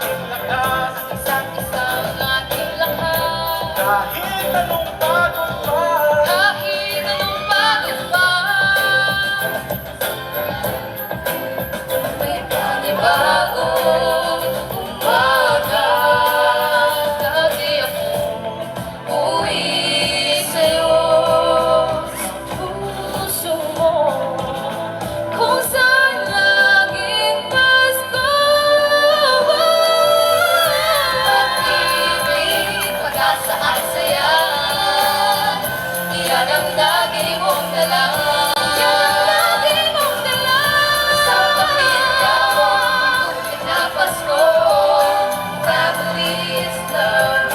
aking lakas, isa't isa ang ating lakas. kahit anong pagod pa, Kahit anong pagod pa, may panibagong umaga. Lagi akong uuwi sa'yo sa puso mo, kung saan laging Pasko. Pag-ibig, pag-asa at saya, yan ang lagi mong dala. Yan ang lagi mong dala. Sa pamilya mo, tunay na Pasko. Family is love.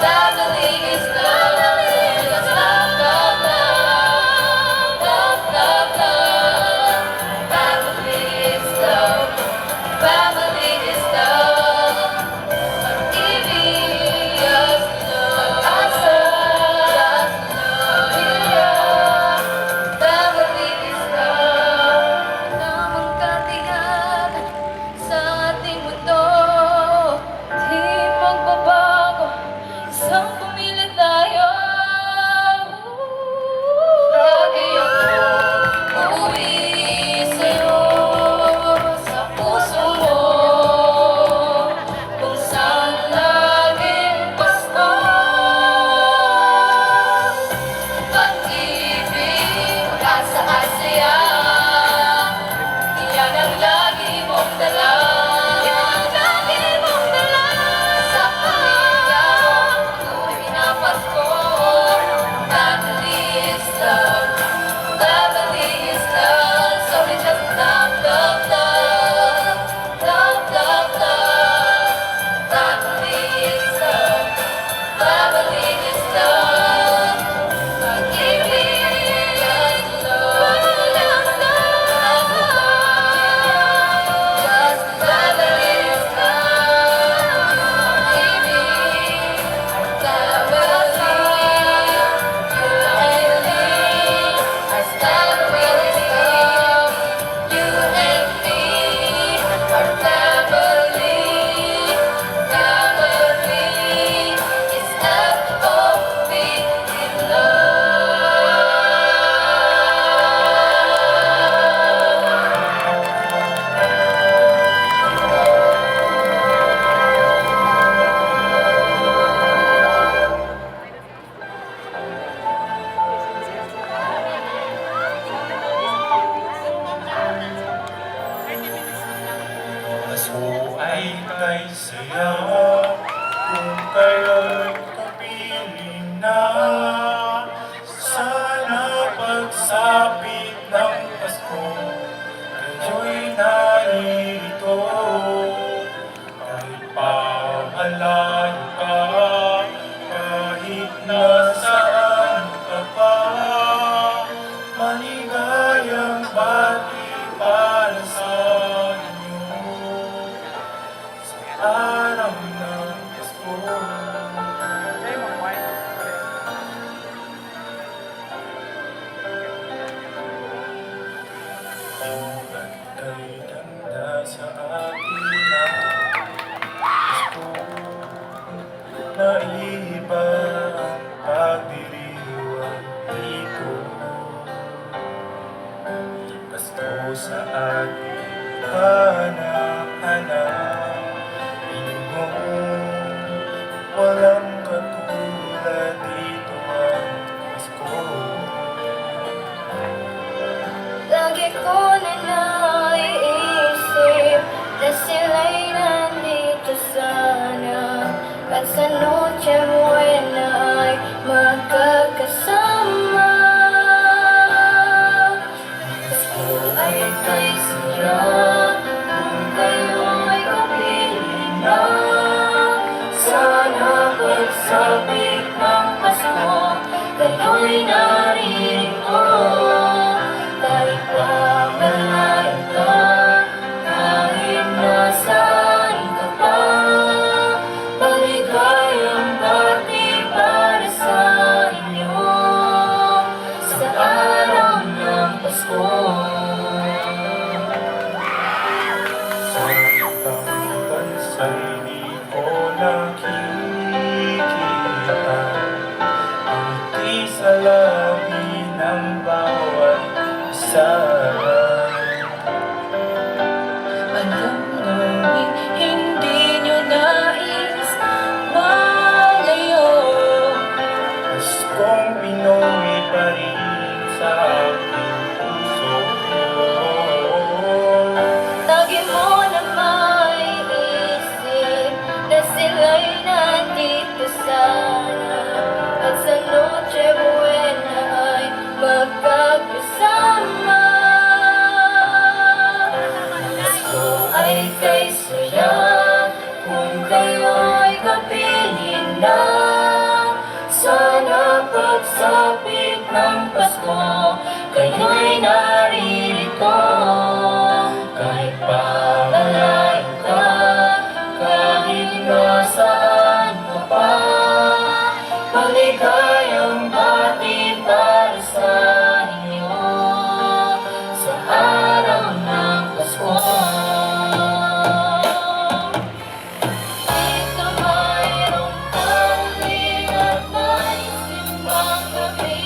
Family is love. Just love, love, love. Love, love, love. Family is love. Family is love. Pag-ibig, just love. Pag-asa, just love. Family is love. Namang katiyagan sa ating mundo, di magbabago, isang pamilya tayo. Lagi akong uuwi sa'yo sa puso mo, kung saan laging Pasko. Pag-ibig, pag-asa at saya, yan ang lagi mong dala. Yan ang lagi mong dala. Sa pamilya mo, tunay na Pasko. Family is love. Family is love. So we just love, love, love. Love, love, love. Family is love. Family is love. Pag-ibig, just love. Just love. Just family is love. Pag-ibig, family, you and me. Our family is love. You and me. Our family, family is F-O-B in love. Pasko ay kay saya, kung kayo'y kapiling na. Sana pagsapit ng Pasko, kayo'y naririto. Kahit pa malayo ka, kahit nasaan ka pa, maligayang bati para sa inyo sa araw ng Pasko. Ilan ay ganda sa atin ang Pasko, maiba ang pagdiriwang dito. Pasko sa ating hanap-hanap, inugong walang katulad dito ang Pasko. Lagi ko na naiisip na sila'y nandito sana, at sa Noche Buena ay magkakasama. Pasko ay kay saya, kung kayo ay kapiling na. Sana pagsapit ng Pasko, kayo'y naririto. Kahit pa malayo ka, kahit nasaan ka pa, maligayang bati para sa inyo sa araw ng Pasko. Sa ibang bansa'y Paskong Pinoy pa rin sa aking puso. Lagi mo na maiisip na sila'y nandito sana, at sa Noche Buena ay magkakasama. Gusto ay kay saya kung kayo'y kapiling na. Sana pagsapit ng Pasko, kayo'y naririto. Kahit pa malayo ka, kahit nasaan ka pa, maligayang bati para sa inyo sa araw ng Pasko. Dito mayroong paling at may simbang gabi,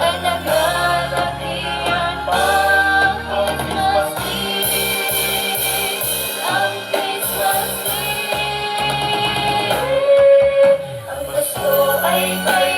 ay naglalatian pa ang Christmas tree. Ang Christmas tree. Ang Pasko ay kay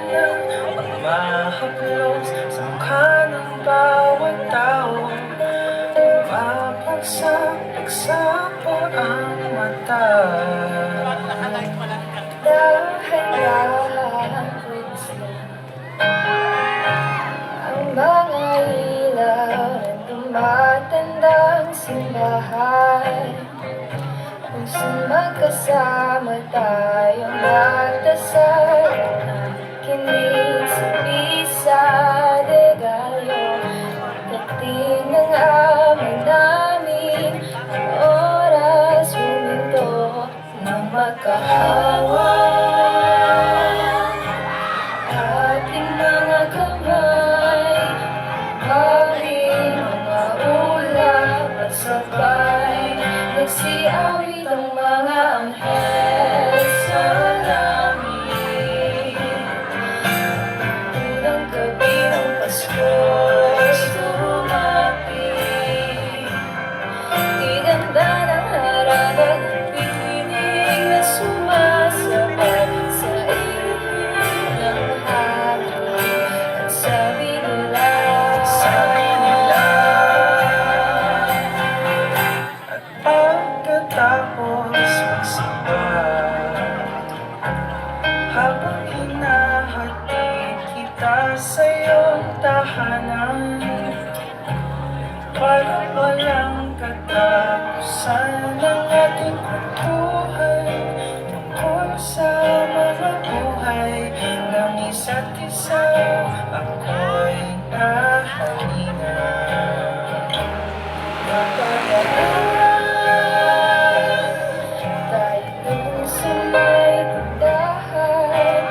na ang mahaplos sa mukha ng bawat tao. Mapagsapagsapo ang mata. Dahan-dahan ang mga ilaw ng tumatandang simbahan, kung saan magkasama tayong magdasal, nakikinig sa bisa de Gallo. Dating ng ama namin, ang oras huminto na makahawa. Ating mga kamay, aming mga ulap at sabay, nagsiawit ang mga anghel sa langit. Unang gabi ng Pasko sumapit, di ganda ng harapan ng tinig na sumasabay sa ihip ng hangin. At sabi nila, At pagkatapos magsimba, habang hinahatid kita sa iyong tahanan, parang walang katapusan ang ating kwentuhan tungkol sa mga buhay ng isa't isa. Ako'y nahalina. tayo sa may tindahan,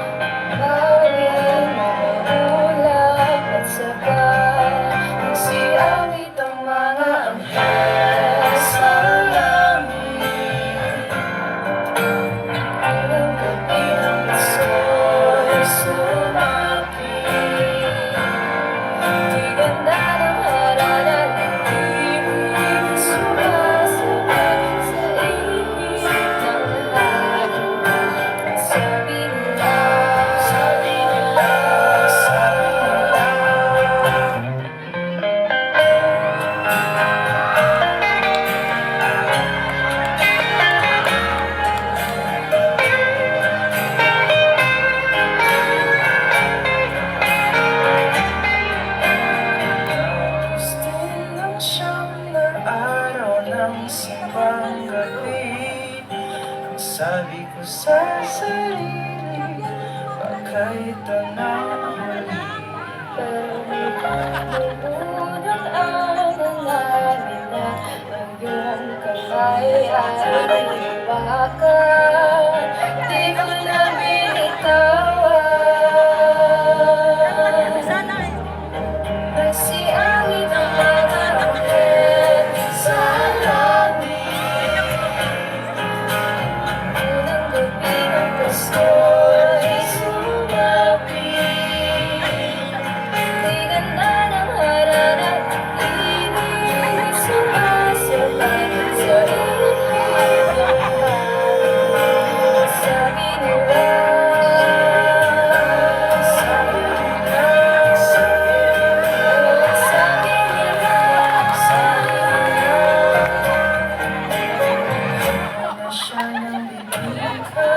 bawing mga ulap at sabay, nagsiawit ang mga anghel sa langit. Unang gabi ng Pasko'y sumapit, di ganda ng harana ng tinig na sumasabay sa ihip ng hangin. At sabi nila, Tapos din ang siyam na araw ng simbang gabi, ang sabi ko sa sarili, baka ito na ang huli. pero nagbubunan ang namin na ang iyong kamay ay iwakan. Di ko na binitawan. Nagsiawit ang mga anghel sa langit. Unang gabi ng Pasko'y sumapit, di ganda ng harana at tinig na sumasabay sa ihip ng hangin. Sabi nila, Na siya ng bibingka,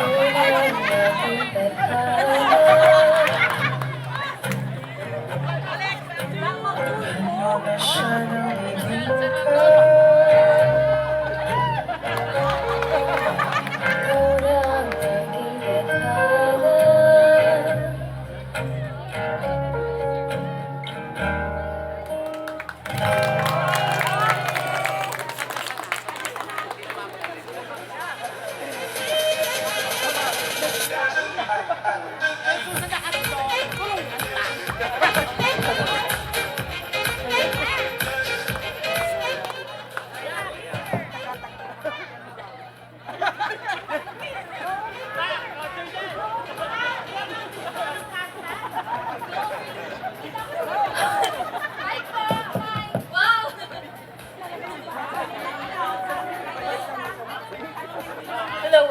tulad nating tadhana. na siya ng bibingka. Unang naging tadhana. Hello,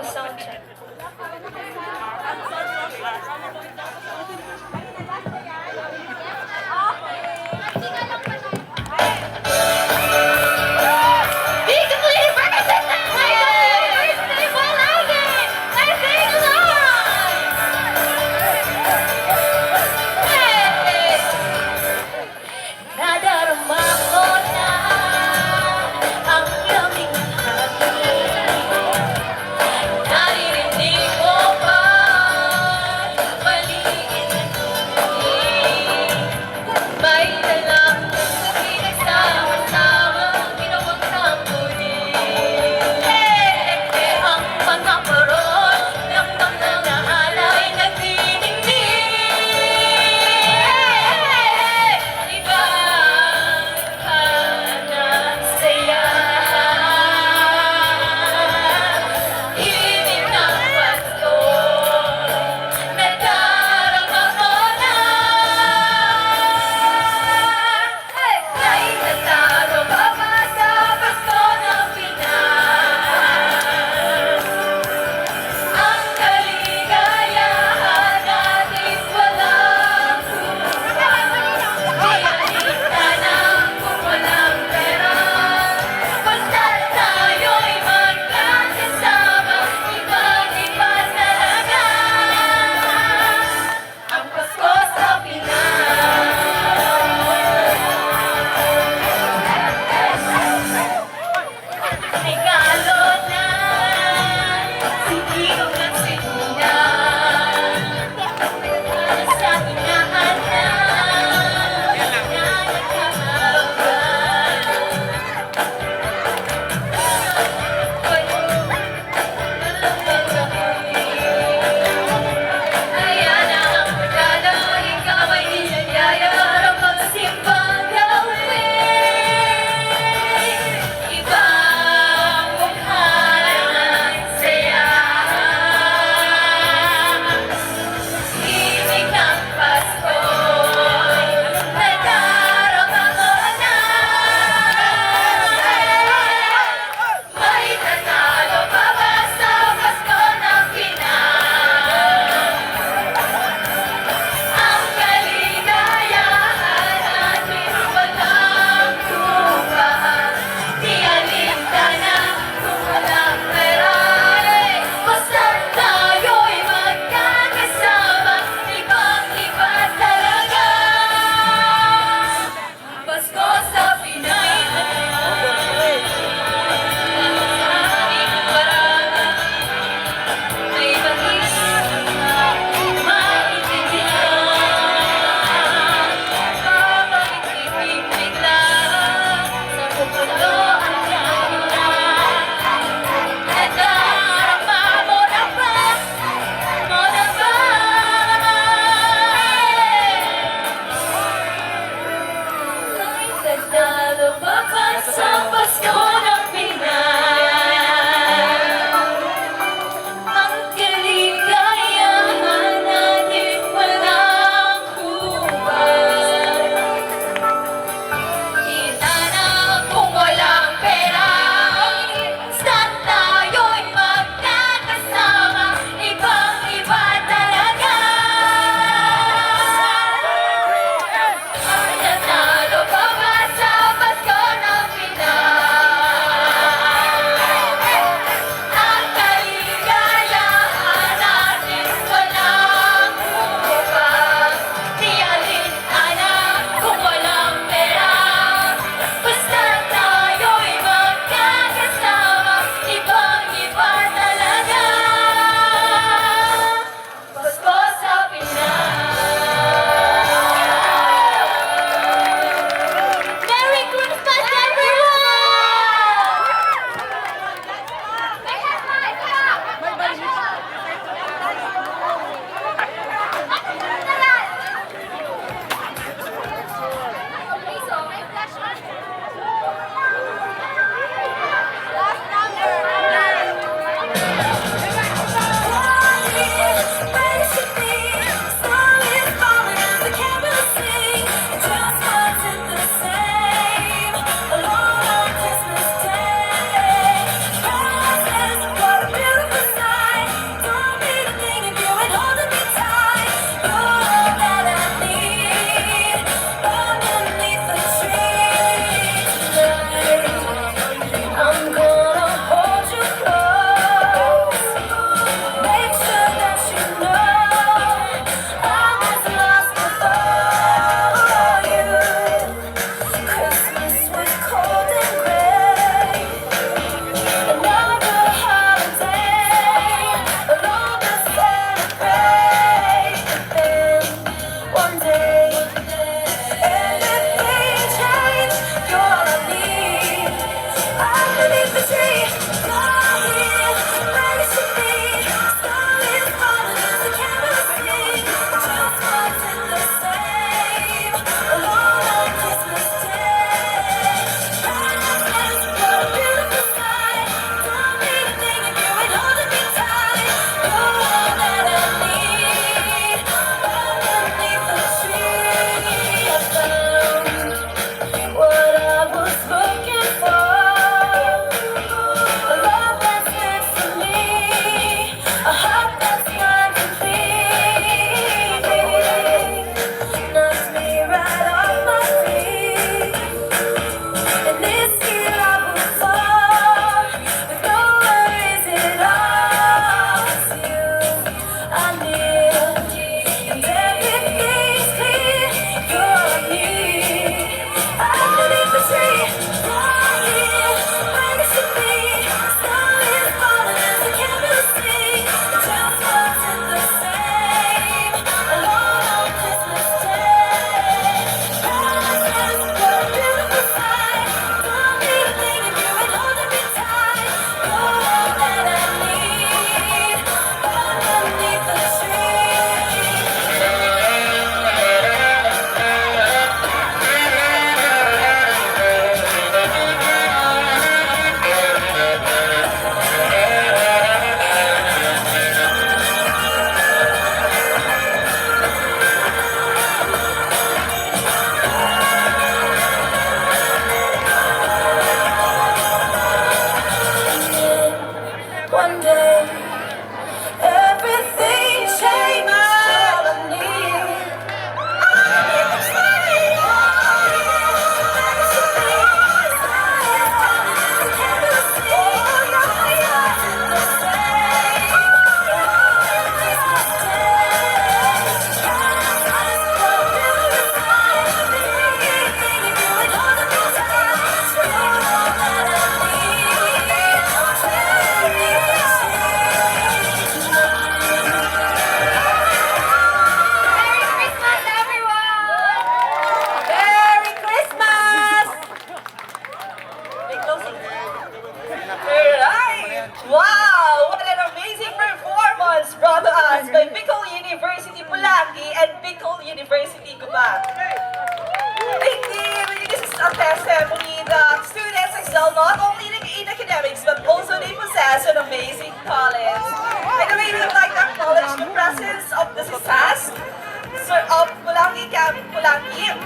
Team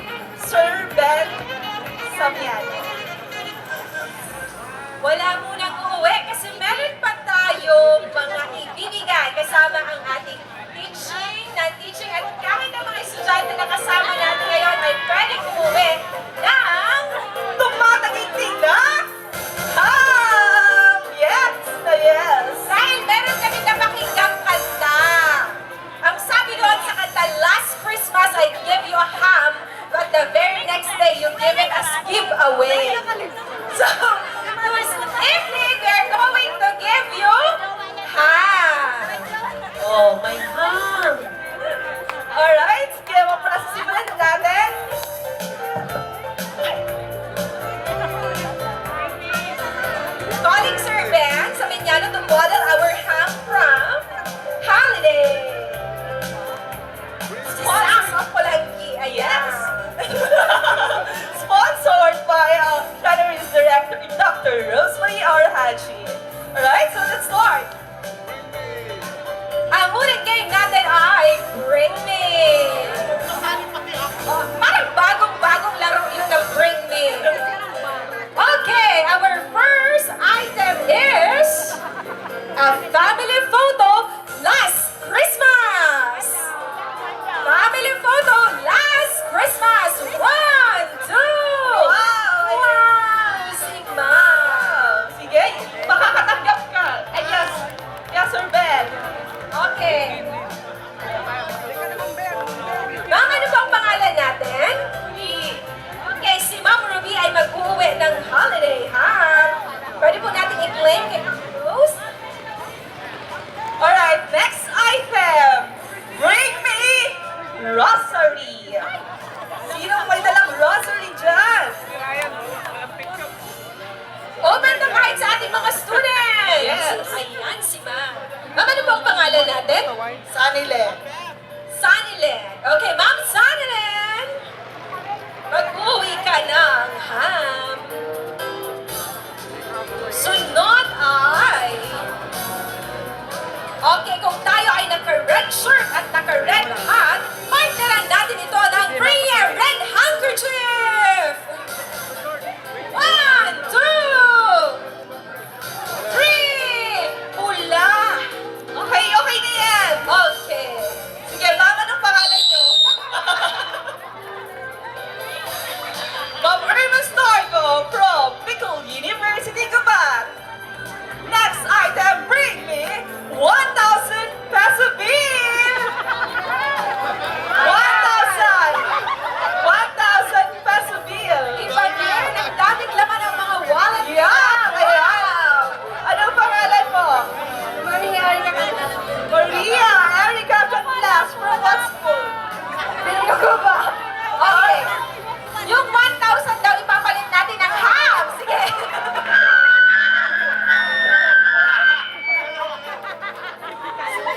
Sir Ben Samiano. Wala munang uuwi kasi meron pa tayong mga ibibigay kasama ang ating teaching at kahit ang mga estudyante na kasama natin ngayon ay pwedeng umuwi ng Tumataginting na ham! Yes na yes! dahil meron kami napakinggang kanta. Ang sabi doon sa kanta, last Christmas I give you a ham, but the very next day you give it as giveaway. So, this evening we're going to give you ham. Oh, my ham! Alright, kaya simulan na natin. Calling Sir Ben Samiano to model our ham from Holiday. Si Sam Polangi, ayan. Sponsored by Channel's Director, Dr. Rosemary R. Haji. Alright, so let's start. Ang unang game natin ay Bring Me. Oh, parang bagong-bagong laro yung na Bring Me. Okay, our first item is a family photo last Christmas. Family photo last Christmas. 1, 2. Wow, si Ma'am. Sige, makakatanggap ka. Ay, yes. Yes, Sir Ben. Okay. Ma'am, ano bang pangalan natin? Okay, si Ma'am Ruby ay mag-uwi ng holiday, ha? Pwede po natin i-claim kay Bruce? Alright, next item. Bring me rosary. Sino may dalang rosary dyan? Open na kahit sa ating mga students! Yes. Ayan si Ma'am. Ma'am, ano bang pangalan natin? Sanile. Sanilen. Okay, Ma'am Sanilen! Mag-uwi ka ng ham. Sunod ay... Okay, kung tayo ay naka-red shirt at naka-red hat, partneran natin ito ng Premier Red Handkerchief! 1, 2, 3! Pula! Okay, okay na yan. Okay. Sige, ma'am, anong pangalan nyo? Ma'am Irma Starco from Bicol University, Gabat. Next item, bring me 1,000 peso bill! 1,000 peso bill! Iba din, ang daming laman ng mga wallet. Yeah, ayan! Anong pangalan mo? Maria, Maria Erica Canlas from what school? Pinyo ko ba? Okay. Yung 1,000 daw ipapalit natin ng ham. Sige.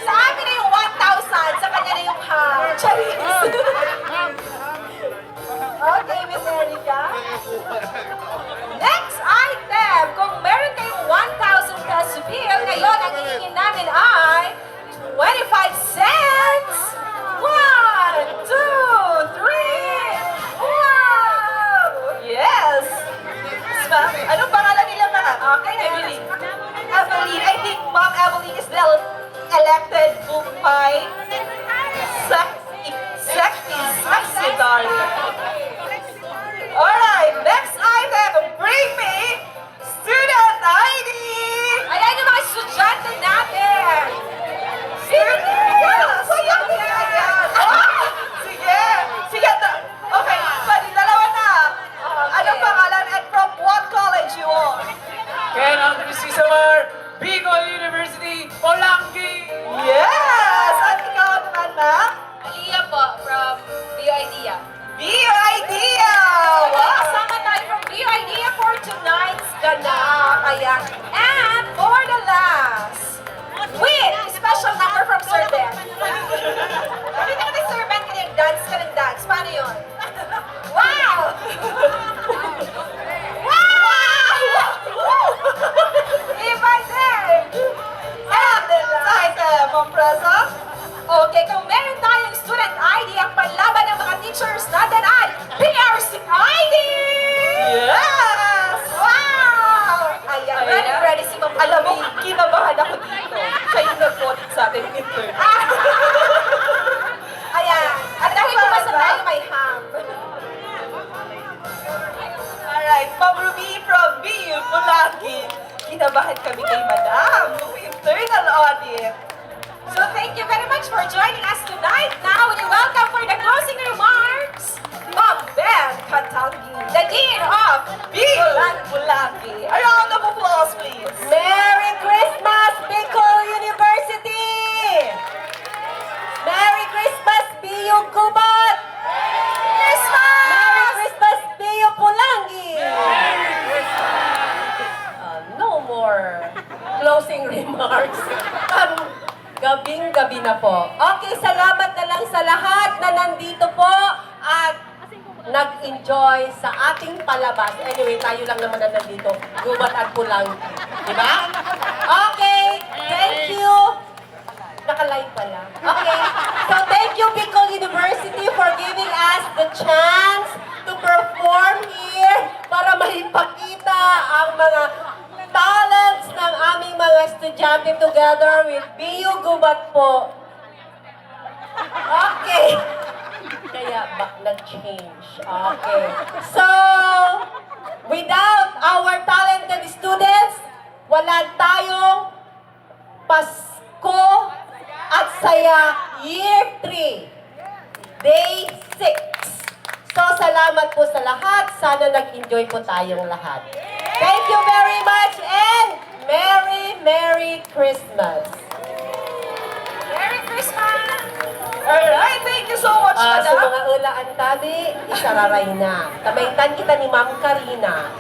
Sa akin na yung 1,000, sa kanya na yung ham. Charis. Okay, Miss Erica. Next item, kung meron kayong 1,000 peso bill, ngayon ang hihingin namin ay 25 cents! 1, 2, 3! Wow! Yes! Ma'am, anong pangalan nila, ma'am? Okay, Evelyn. Evelyn. I think Ma'am Evelyn is the elected Bukay Secretary. Alright, next item, bring me student ID! Ayan yung mga estudyante natin! Yes! Ayan, ayan. Ah, sige! Sige, okay, pwede dalawa na. Anong pangalan and from what college you are? Ken Andres Isamar, Bicol University, Polangi! Yes! At ikaw naman, ma'am? Aliyah po, from Bio Idea. Bio Idea! Wow! Kasama tayo from Bio Idea for tonight's ganap. Ayan. And for the last, with special number from Sir Ben. Nakita ko ni Sir Ben kanina, dance ka ng dance. Paano yun? Wow! Wow! Iba din! And the last item, Ma'am Presa? Okay, kung meron tayong student ID ang panlaban ng mga teachers natin sa atin intern. Ayan. At dahil pumasok tayo may ham. Alright, Ma'am Ruby from BU Bulaki. Kinabahan kami kay Madam, yung internal audit. So thank you very much for joining us tonight. Now we welcome for the closing remarks, Ma'am Ben Katangi, the Dean of BU Bulaki. A round of applause, please. Merry Christmas, Bicol University! Merry Christmas, BU Gubat! Christmas! Merry Christmas, BU Pulangi! No more closing remarks. Gabing-gabi na po. Okay, salamat na lang sa lahat na nandito po at nag-enjoy sa ating palabas. Anyway, tayo lang naman na nandito. Gubat at Pulangi. Diba? Okay, thank you. Naka-live pala. Okay. So, thank you, Bicol University, for giving us the chance to perform here para maipakita ang mga talents ng aming mga estudyante together with BU Gubat po. Okay. Kaya nag-change. Okay. So, without our talented students, wala tayong Pasko at Saya Year 3, Day 6. So, salamat po sa lahat. Sana nag-enjoy po tayong lahat. Thank you very much and Merry, Merry Christmas! Merry Christmas! Alright, thank you so much, Sa Madam. mga ulaan tabi, isararay na. Tamaytan kita ni Ma'am Karina.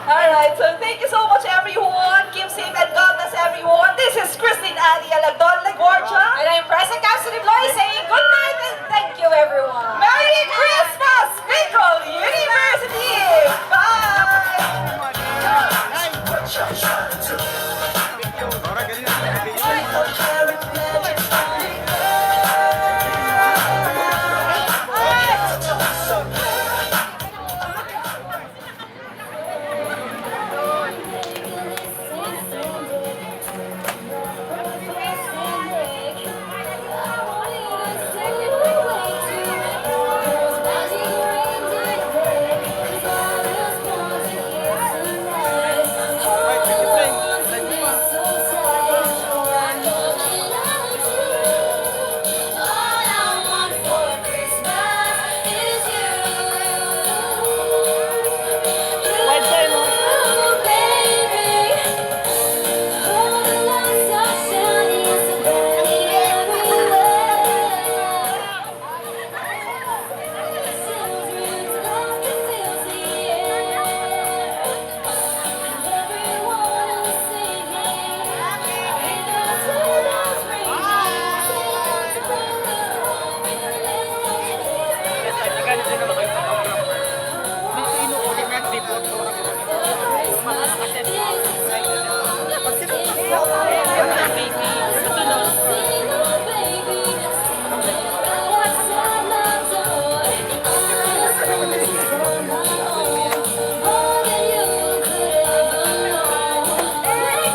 Alright, so thank you so much, everyone. Keep safe and God bless everyone. This is Christine Ali Alagdon.